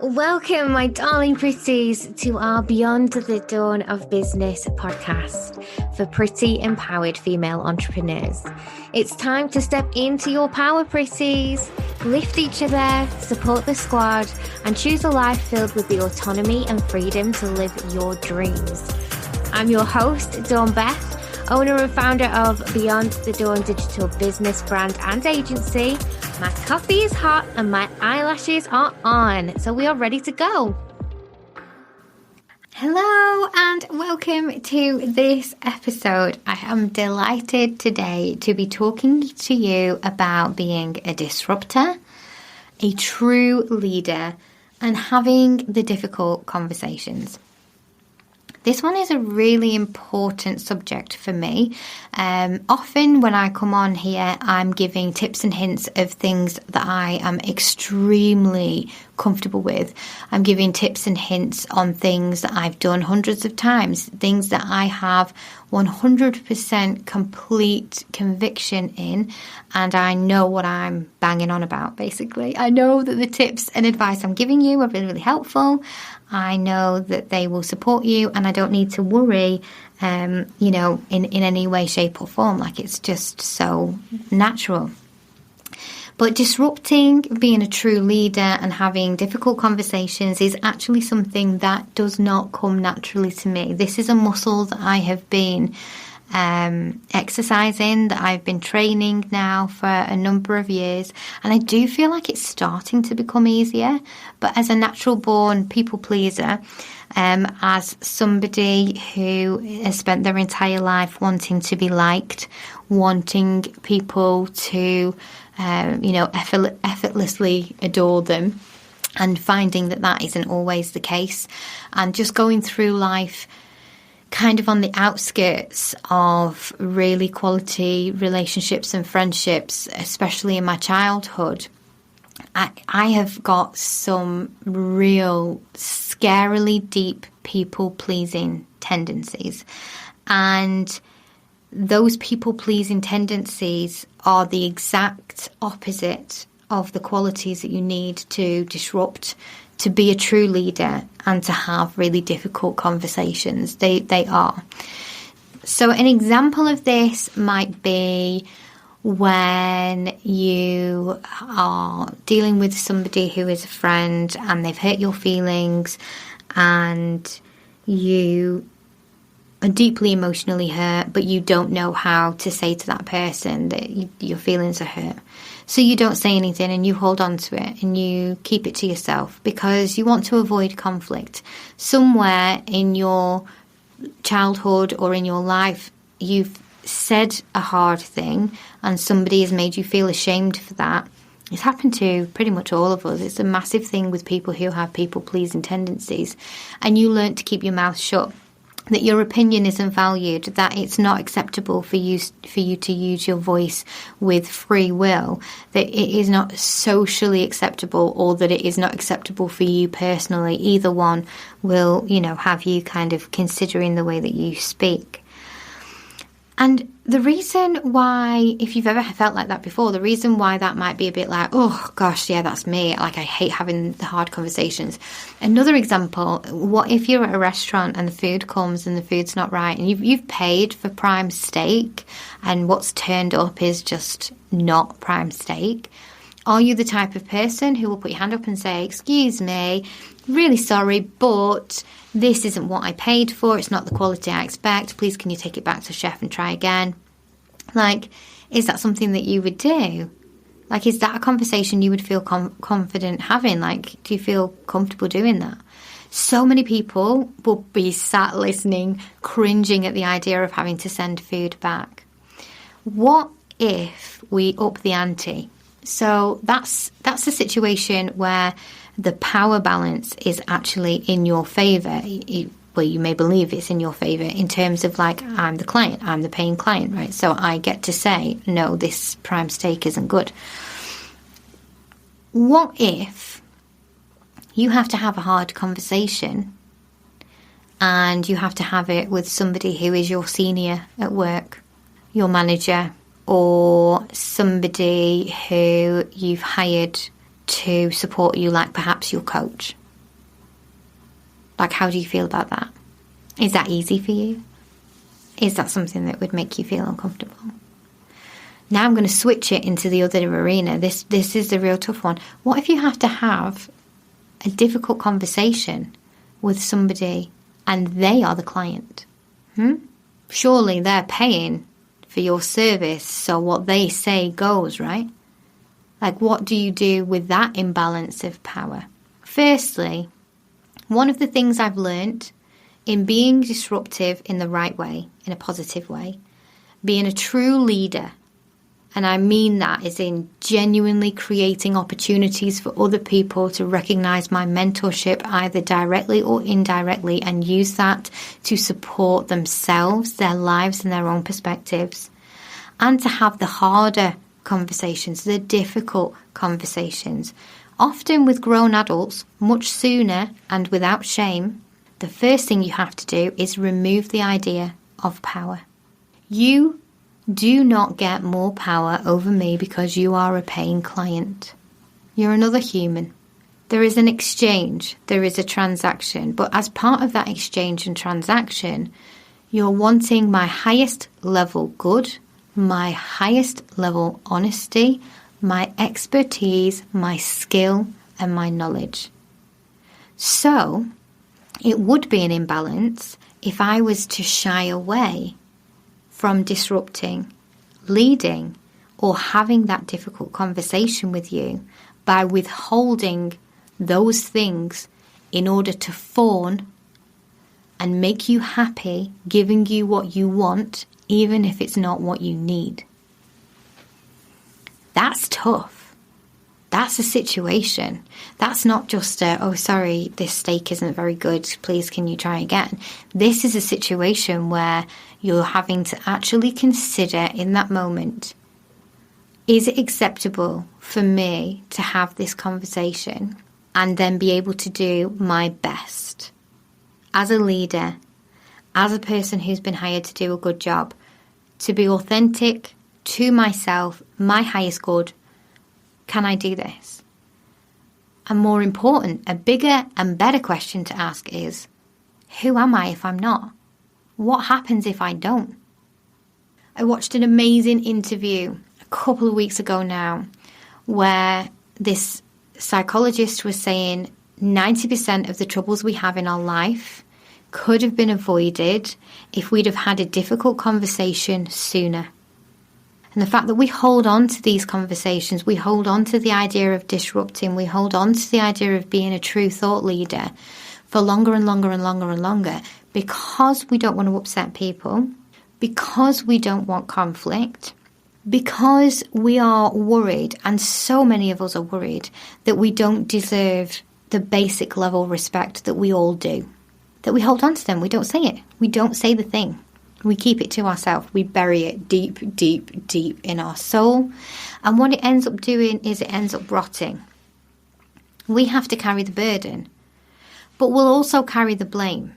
Welcome, my darling pretties, to our Beyond the Dawn of Business podcast for pretty empowered female entrepreneurs. It's time to step into your power, pretties. Lift each other, support the squad, and choose a life filled with the autonomy and freedom to live your dreams. I'm your host, Dawn Beth, owner and founder of Beyond the Dawn digital business brand and agency. My coffee is hot and my eyelashes are on, so we are ready to go. Hello and welcome to this episode. I am delighted today to be talking to you about being a disruptor, a true leader, and having the difficult conversations. This one is a really important subject for me. Often when I come on here, I'm giving tips and hints of things that I am extremely comfortable with. I'm giving tips and hints on things that I've done hundreds of times, things that I have 100% complete conviction in, and I know what I'm banging on about, basically. I know that the tips and advice I'm giving you are really, really helpful. I know that they will support you, and I don't need to worry, in any way, shape or form. Like, it's just so natural. But disrupting, being a true leader and having difficult conversations is actually something that does not come naturally to me. This is a muscle that I have been exercising, that I've been training now for a number of years, and I do feel like it's starting to become easier. But as a natural born people pleaser, as somebody who has spent their entire life wanting to be liked, wanting people to effortlessly adore them, and finding that isn't always the case, and just going through life kind of on the outskirts of really quality relationships and friendships, especially in my childhood, I have got some real scarily deep people-pleasing tendencies. And those people-pleasing tendencies are the exact opposite of the qualities that you need to disrupt, to be a true leader, and to have really difficult conversations. They are. So an example of this might be when you are dealing with somebody who is a friend and they've hurt your feelings, and you are deeply emotionally hurt, but you don't know how to say to that person that your feelings are hurt. So you don't say anything and you hold on to it and you keep it to yourself because you want to avoid conflict. Somewhere in your childhood or in your life, you've said a hard thing and somebody has made you feel ashamed for that. It's happened to pretty much all of us. It's a massive thing with people who have people-pleasing tendencies. And you learn to keep your mouth shut, that your opinion isn't valued, that it's not acceptable for you to use your voice with free will, that it is not socially acceptable, or that it is not acceptable for you personally. Either one will, have you kind of considering the way that you speak. And the reason why, if you've ever felt like that before, the reason why that might be a bit like, oh gosh, yeah, that's me. Like, I hate having the hard conversations. Another example, what if you're at a restaurant and the food comes and the food's not right, and you've paid for prime steak and what's turned up is just not prime steak? Are you the type of person who will put your hand up and say, excuse me, really sorry, but this isn't what I paid for. It's not the quality I expect. Please, can you take it back to chef and try again? Like, is that something that you would do? Like, is that a conversation you would feel confident having? Like, do you feel comfortable doing that? So many people will be sat listening, cringing at the idea of having to send food back. What if we up the ante? So that's a situation where the power balance is actually in your favour. Well, you may believe it's in your favour in terms of, like, I'm the client, I'm the paying client, right? So I get to say, no, this prime steak isn't good. What if you have to have a hard conversation and you have to have it with somebody who is your senior at work, your manager, or somebody who you've hired to support you, like perhaps your coach? Like, how do you feel about that? Is that easy for you? Is that something that would make you feel uncomfortable? Now I'm going to switch it into the other arena. This is the real tough one. What if you have to have a difficult conversation with somebody and they are the client? Surely they're paying for your service, so what they say goes, right? Like, what do you do with that imbalance of power? Firstly, one of the things I've learned in being disruptive in the right way, in a positive way, being a true leader, and I mean that as in genuinely creating opportunities for other people to recognize my mentorship either directly or indirectly and use that to support themselves, their lives and their own perspectives, and to have the harder conversations, the difficult conversations, often with grown adults, much sooner and without shame. The first thing you have to do is remove the idea of power. You do not get more power over me because you are a paying client. You're another human. There is an exchange, there is a transaction, but as part of that exchange and transaction, you're wanting my highest level good, my highest level honesty, my expertise, my skill, and my knowledge. So, it would be an imbalance if I was to shy away from disrupting, leading, or having that difficult conversation with you by withholding those things in order to fawn and make you happy, giving you what you want, even if it's not what you need. That's tough. That's a situation. That's not just oh, sorry, this steak isn't very good. Please, can you try again? This is a situation where you're having to actually consider in that moment, is it acceptable for me to have this conversation and then be able to do my best as a leader, as a person who's been hired to do a good job, to be authentic to myself, my highest good? Can I do this? And more important, a bigger and better question to ask is, who am I if I'm not? What happens if I don't? I watched an amazing interview a couple of weeks ago now where this psychologist was saying 90% of the troubles we have in our life could have been avoided if we'd have had a difficult conversation sooner. And the fact that we hold on to these conversations, we hold on to the idea of disrupting, we hold on to the idea of being a true thought leader for longer and longer and longer and longer because we don't want to upset people, because we don't want conflict, because we are worried, and so many of us are worried, that we don't deserve the basic level respect that we all do. That we hold on to them, we don't say it, we don't say the thing. We keep it to ourselves. We bury it deep, deep, deep in our soul. And what it ends up doing is it ends up rotting. We have to carry the burden, but we'll also carry the blame.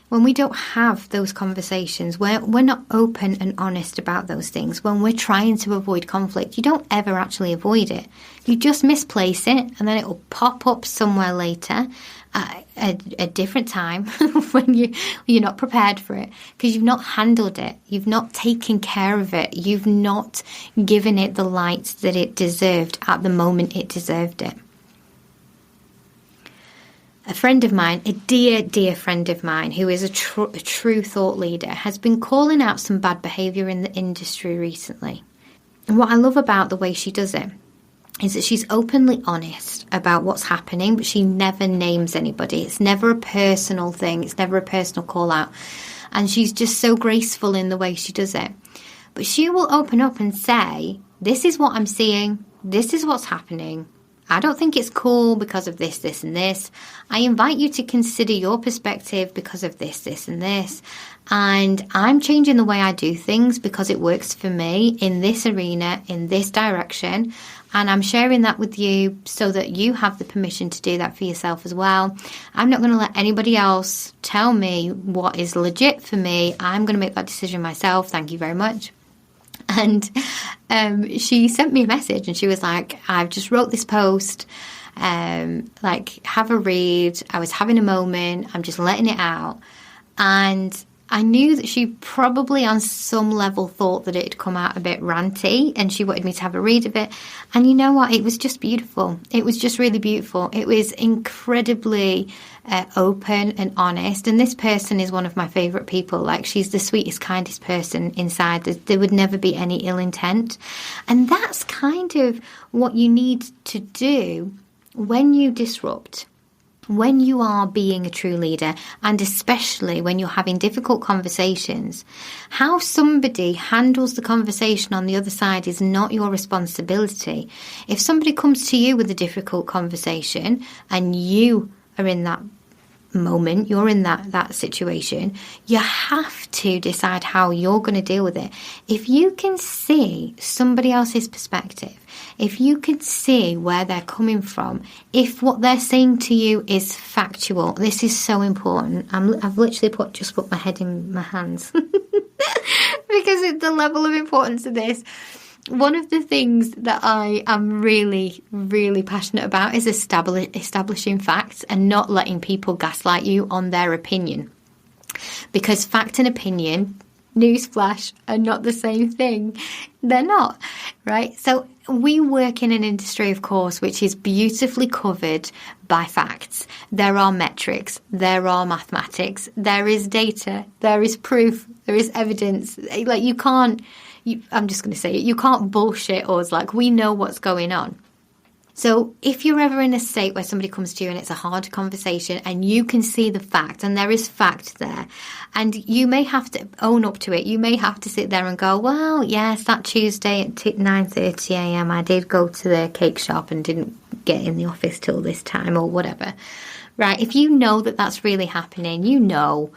When we don't have those conversations, where we're not open and honest about those things, when we're trying to avoid conflict, you don't ever actually avoid it. You just misplace it and then it will pop up somewhere later at a different time when you're not prepared for it because you've not handled it. You've not taken care of it. You've not given it the light that it deserved at the moment it deserved it. A friend of mine, a dear, dear friend of mine, who is a true thought leader, has been calling out some bad behaviour in the industry recently. And what I love about the way she does it is that she's openly honest about what's happening, but she never names anybody. It's never a personal thing. It's never a personal call out. And she's just so graceful in the way she does it. But she will open up and say, this is what I'm seeing. This is what's happening. I don't think it's cool because of this, this, and this. I invite you to consider your perspective because of this, this, and this. And I'm changing the way I do things because it works for me in this arena, in this direction. And I'm sharing that with you so that you have the permission to do that for yourself as well. I'm not going to let anybody else tell me what is legit for me. I'm going to make that decision myself. Thank you very much. And she sent me a message and she was like, I've just wrote this post. like have a read. I was having a moment. I'm just letting it out. And I knew that she probably on some level thought that it had come out a bit ranty and she wanted me to have a read of it. And you know what? It was just beautiful. It was just really beautiful. It was incredibly open and honest. And this person is one of my favourite people. Like, she's the sweetest, kindest person inside. There would never be any ill intent. And that's kind of what you need to do when you disrupt. When you are being a true leader, and especially when you're having difficult conversations, how somebody handles the conversation on the other side is not your responsibility. If somebody comes to you with a difficult conversation and you are in that moment, you're in that situation, you have to decide how you're going to deal with it. If you can see somebody else's perspective, if you can see where they're coming from, if what they're saying to you is factual, this is so important. I've literally just put my head in my hands because it's the level of importance of this. One of the things that I am really, really passionate about is establishing facts and not letting people gaslight you on their opinion. Because fact and opinion, newsflash, are not the same thing. They're not, right? So we work in an industry, of course, which is beautifully covered by facts. There are metrics, there are mathematics, there is data, there is proof, there is evidence. Like, you can't, I'm just going to say it, you can't bullshit us. Like, we know what's going on. So if you're ever in a state where somebody comes to you and it's a hard conversation and you can see the fact and there is fact there, and you may have to own up to it, you may have to sit there and go, well, yes, that Tuesday at 9:30 a.m. I did go to the cake shop and didn't get in the office till this time or whatever. Right? If you know that that's really happening, you know,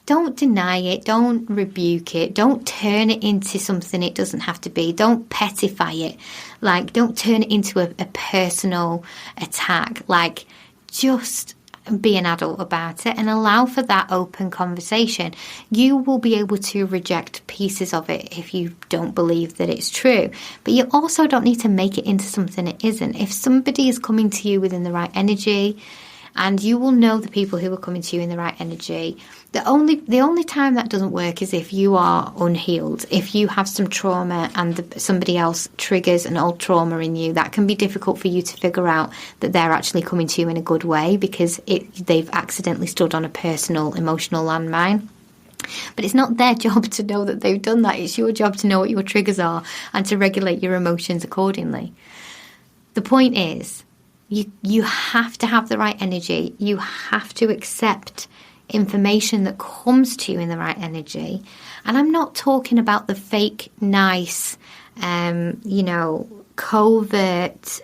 don't deny it, don't rebuke it, don't turn it into something it doesn't have to be, don't petify it, like, don't turn it into a personal attack. Like, just be an adult about it and allow for that open conversation. You will be able to reject pieces of it if you don't believe that it's true, but you also don't need to make it into something it isn't. If somebody is coming to you within the right energy, and you will know the people who are coming to you in the right energy. The only time that doesn't work is if you are unhealed. If you have some trauma and somebody else triggers an old trauma in you, that can be difficult for you to figure out that they're actually coming to you in a good way because they've accidentally stood on a personal, emotional landmine. But it's not their job to know that they've done that. It's your job to know what your triggers are and to regulate your emotions accordingly. The point is, you have to have the right energy. You have to accept information that comes to you in the right energy. And I'm not talking about the fake, nice, covert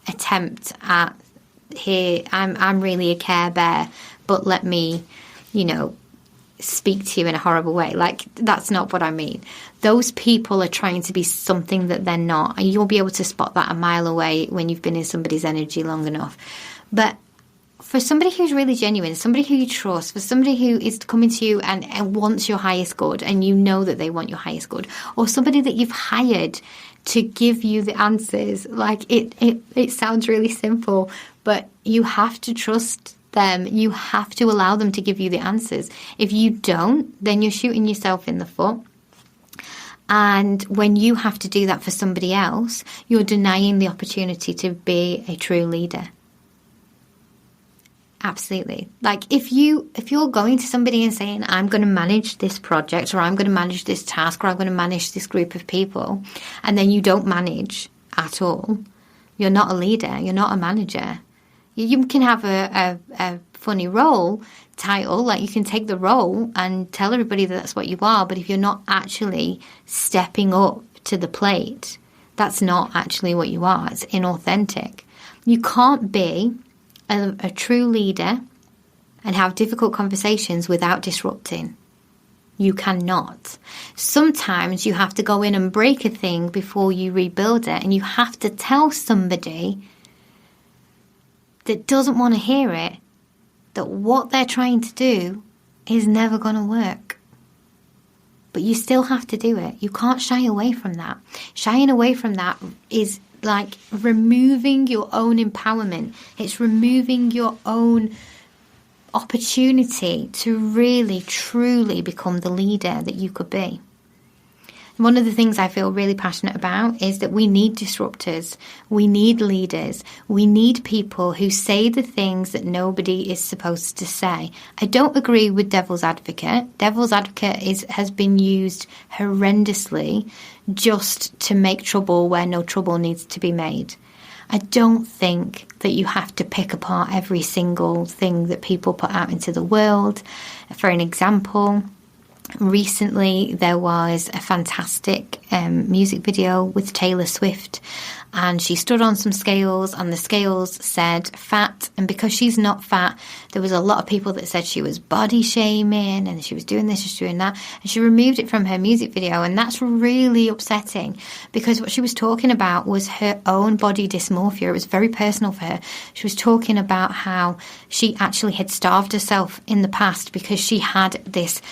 attempt at, here, I'm really a Care Bear, but let me, speak to you in a horrible way. Like, that's not what I mean. Those people are trying to be something that they're not, and you'll be able to spot that a mile away when you've been in somebody's energy long enough. But for somebody who's really genuine, somebody who you trust, for somebody who is coming to you and wants your highest good, and you know that they want your highest good, or somebody that you've hired to give you the answers, like, it sounds really simple, but you have to trust them. You have to allow them to give you the answers. If you don't, then you're shooting yourself in the foot. And when you have to do that for somebody else, you're denying the opportunity to be a true leader. Absolutely. Like, if you're going to somebody and saying, I'm going to manage this project, or I'm going to manage this task, or I'm going to manage this group of people, and then you don't manage at all, you're not a leader, you're not a manager. You can have a funny role title, like you can take the role and tell everybody that that's what you are, but if you're not actually stepping up to the plate, that's not actually what you are. It's inauthentic. You can't be a true leader and have difficult conversations without disrupting. You cannot. Sometimes you have to go in and break a thing before you rebuild it, and you have to tell somebody that doesn't want to hear it that what they're trying to do is never going to work. But you still have to do it. You can't shy away from that. Shying away from that is like removing your own empowerment. It's removing your own opportunity to really, truly become the leader that you could be. One of the things I feel really passionate about is that we need disruptors, we need leaders, we need people who say the things that nobody is supposed to say. I don't agree with devil's advocate. Devil's advocate has been used horrendously just to make trouble where no trouble needs to be made. I don't think that you have to pick apart every single thing that people put out into the world. For an example, recently there was a fantastic music video with Taylor Swift, and she stood on some scales and the scales said fat, and because she's not fat, there was a lot of people that said she was body shaming and she was doing this, she's doing that, and she removed it from her music video. And that's really upsetting, because what she was talking about was her own body dysmorphia. It was very personal for her. She was talking about how she actually had starved herself in the past because she had this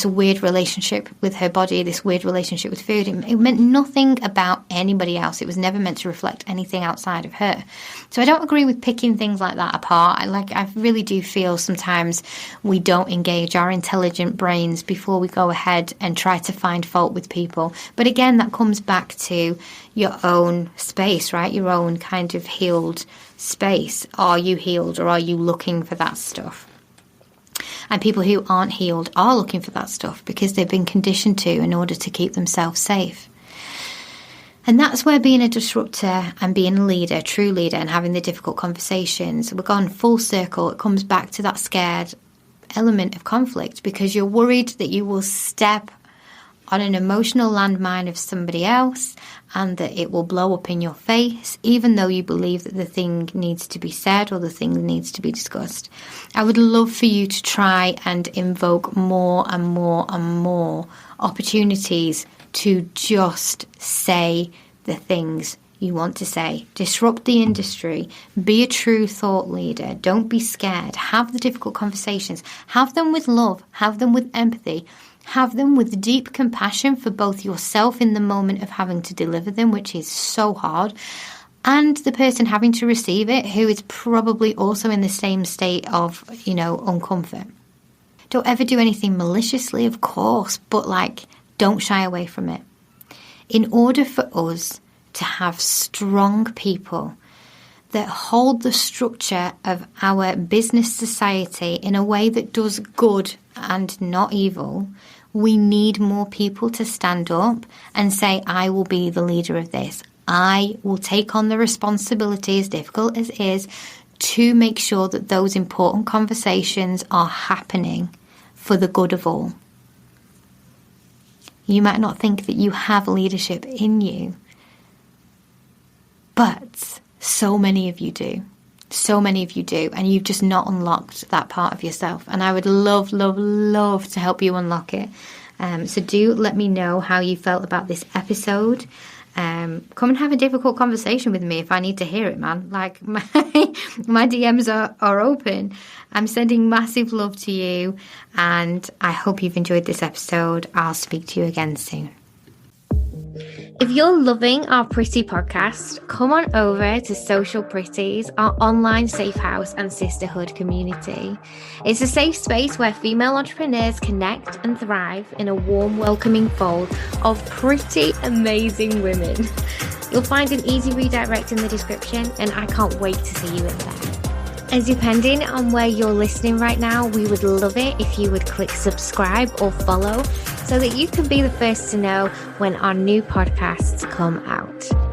weird relationship with her body, this weird relationship with food. It meant nothing about anybody else. It was never meant to reflect anything outside of her. So I don't agree with picking things like that apart. I really do feel sometimes we don't engage our intelligent brains before we go ahead and try to find fault with people. But again, that comes back to your own space, right? Your own kind of healed space. Are you healed, or are you looking for that stuff? And people who aren't healed are looking for that stuff because they've been conditioned to in order to keep themselves safe. And that's where being a disruptor and being a leader, true leader, and having the difficult conversations, we're gone full circle. It comes back to that scared element of conflict, because you're worried that you will step on an emotional landmine of somebody else and that it will blow up in your face, even though you believe that the thing needs to be said or the thing needs to be discussed. I would love for you to try and invoke more and more and more opportunities to just say the things you want to say. Disrupt the industry. Be a true thought leader. Don't be scared. Have the difficult conversations. Have them with love. Have them with empathy. Have them with deep compassion for both yourself in the moment of having to deliver them, which is so hard, and the person having to receive it, who is probably also in the same state of, uncomfort. Don't ever do anything maliciously, of course, but don't shy away from it. In order for us to have strong people that hold the structure of our business society in a way that does good and not evil, we need more people to stand up and say, I will be the leader of this. I will take on the responsibility, as difficult as it is, to make sure that those important conversations are happening for the good of all. You might not think that you have leadership in you, but so many of you do. So many of you do, and you've just not unlocked that part of yourself. And I would love, love, love to help you unlock it. So do let me know how you felt about this episode. Come and have a difficult conversation with me if I need to hear it, man. My DMs are open. I'm sending massive love to you, and I hope you've enjoyed this episode. I'll speak to you again soon. If you're loving our Pretty podcast, come on over to Social Pretties, our online safe house and sisterhood community. It's a safe space where female entrepreneurs connect and thrive in a warm, welcoming fold of pretty amazing women. You'll find an easy redirect in the description, and I can't wait to see you in there. And depending on where you're listening right now, we would love it if you would click subscribe or follow so that you can be the first to know when our new podcasts come out.